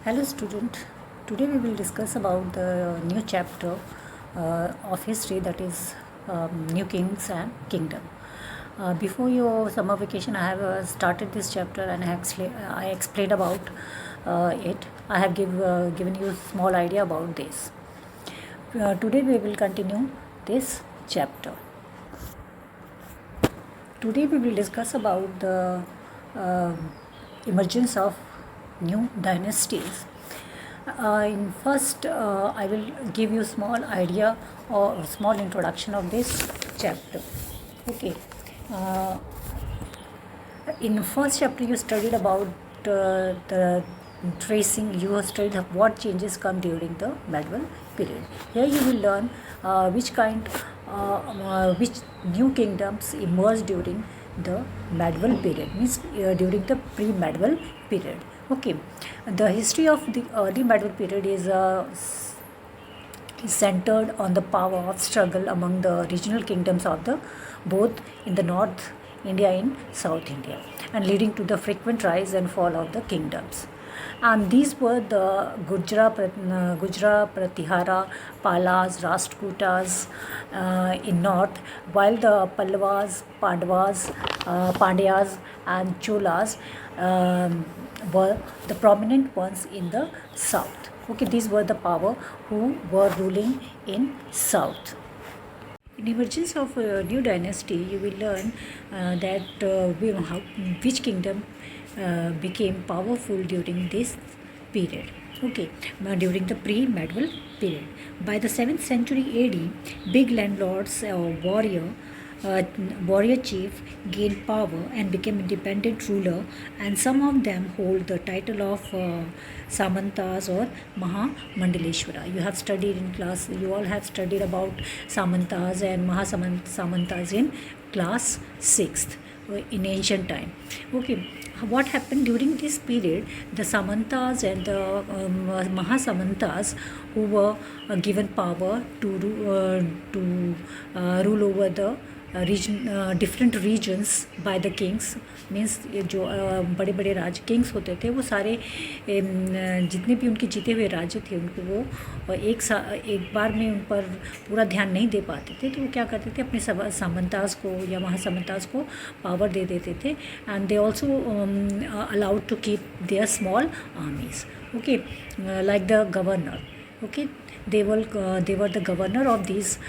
Hello student, today we will discuss about the new chapter of history, that is New Kings and Kingdom. Before your summer vacation I have started this chapter and I explained about it. I have given you a small idea about this. Today we will continue this chapter. Today we will discuss about the uh, emergence of new dynasties. In first, I will give you small idea or small introduction of this chapter. Okay. Uh, in first chapter, you studied about the tracing. You have studied what changes come during the medieval period. Here you will learn which new kingdoms emerged during the medieval period, means during the pre-medieval period. Okay, the history of the early medieval period is centered on the power of struggle among the regional kingdoms of the both in the North India and South India, and leading to the frequent rise and fall of the kingdoms. And these were the Gujra, Pratihara, Palas, Rashtrakutas in north, while the Pallavas, Pandyas, and Cholas were the prominent ones in the south. Okay, these were the power who were ruling in south. In emergence of a new dynasty, you will learn which kingdom became powerful during this period. Okay, during the pre-medieval period. By the 7th century AD, big landlords or uh, warrior chief gained power and became independent ruler, and some of them hold the title of Samantas or Mahamandaleshwara. You have studied in class, you all have studied about Samantas and Samantas in class 6th in ancient time. Okay, what happened during this period? The Samantas and the Mahasamantas, who were given power to rule over the different regions by the kings, means जो बड़े बड़े राज Kings होते थे वो सारे जितने भी उनके जीते हुए राज्य थे उनको वो एक बार में उन पर पूरा ध्यान नहीं दे पाते थे, तो वो क्या करते थे अपने सामंताज को या महासामंताज को पावर दे देते थे, and they also allowed to keep their small armies. Okay, like the governor. Okay, they were the governor of these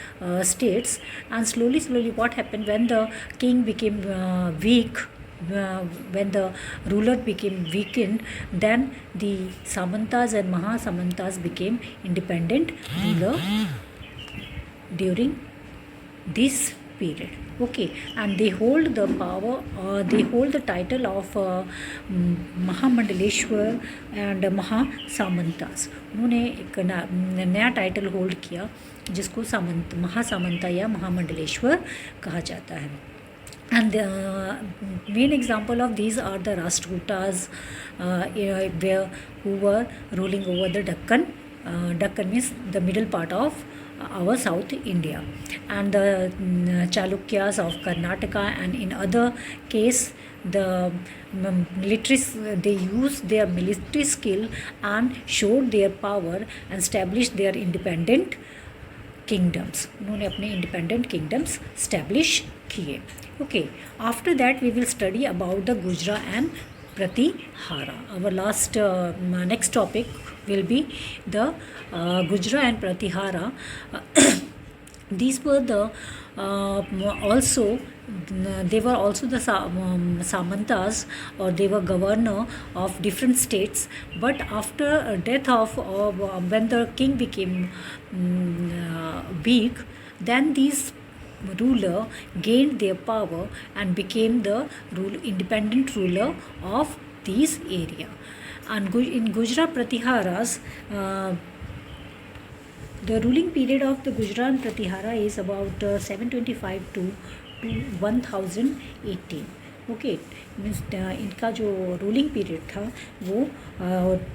states, and slowly what happened when the king became weak, when the ruler became weakened, then the Samantas and Mahasamantas became independent ruler during this period. Okay, and they hold the power, they hold the title of Mahamandaleshwar and Mahasamantas. उन्होंने एक नया title hold किया जिसको महासामंता या महामंडलेश्वर कहा जाता है. And the main example of these are the Rashtrakutas, who were ruling over the Deccan. Deccan means the middle part of our South India, and the Chalukyas of Karnataka, and in other case the they used their military skill and showed their power and established their independent kingdoms. उन्होंने अपने independent kingdoms establish किए. Okay, after that we will study about the Gujra and Pratihara. Our next topic will be the Gujra and Pratihara. These were the also they were also the Samantas, or they were governor of different states, but after death of when the king became weak, then these ruler gained their power and became the independent ruler of these area. And in Gujra Pratiharas, the ruling period of the Gujra and Pratihara is about 725 to 1018. Okay, means इनका जो ruling period था वो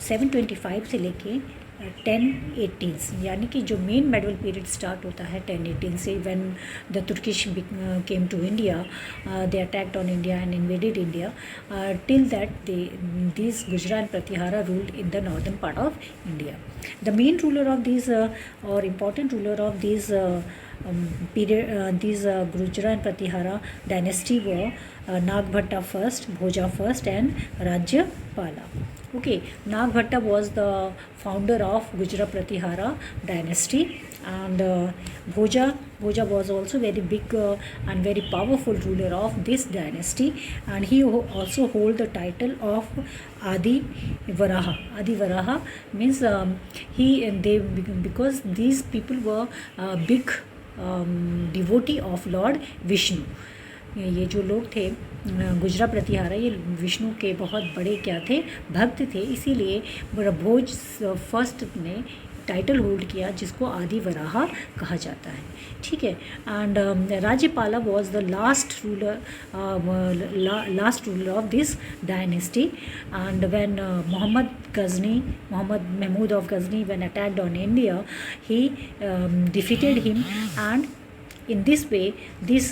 725 से लेके 1018 यानी कि जो main medieval period start होता है 1018 से, when the Turkish came to India, they attacked on India and invaded India. Till that these Gujra and Pratihara ruled in the northern part of India. The main ruler of these or important ruler of these Gujra and Pratihara dynasty were Nagbhatta first, Bhoja first, and Rajyapala. Okay, Nagbhatta was the founder of Gujra Pratihara dynasty, and Bhoja was also very big and very powerful ruler of this dynasty, and he also hold the title of Adi Varaha. Adi Varaha means because these people were big devotee of Lord Vishnu. ये जो लोग थे गुजरा प्रतिहारा, ये विष्णु के बहुत बड़े क्या थे, भक्त थे, इसीलिए भोज फर्स्ट ने टाइटल होल्ड किया जिसको आदि वराहा कहा जाता है. ठीक है. And Rajyapala was the last ruler of this dynasty. And when Mohammad Mahmud of Ghazni when attacked on India, he defeated him, and in this way this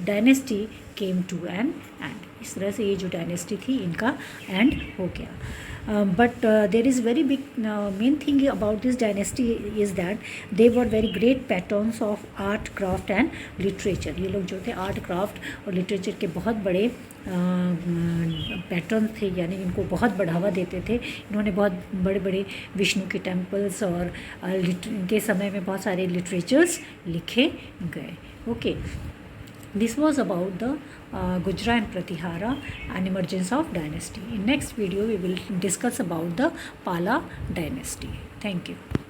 dynasty came to an end. इस तरह से ये जो डायनेस्टी थी इनका एंड हो गया. But there is very big main thing about this dynasty is that they were very great patrons of art, craft and literature. ये लोग जो थे आर्ट, क्राफ्ट और लिटरेचर के बहुत बड़े पैटर्न थे, यानी इनको बहुत बढ़ावा देते थे. इन्होंने बहुत बड़े बड़े विष्णु के टेम्पल्स और इनके समय में बहुत सारे लिटरेचर्स लिखे गए. Okay, this was about the Gujra and Pratihara and emergence of dynasty. In next video we will discuss about the Pala dynasty. Thank you.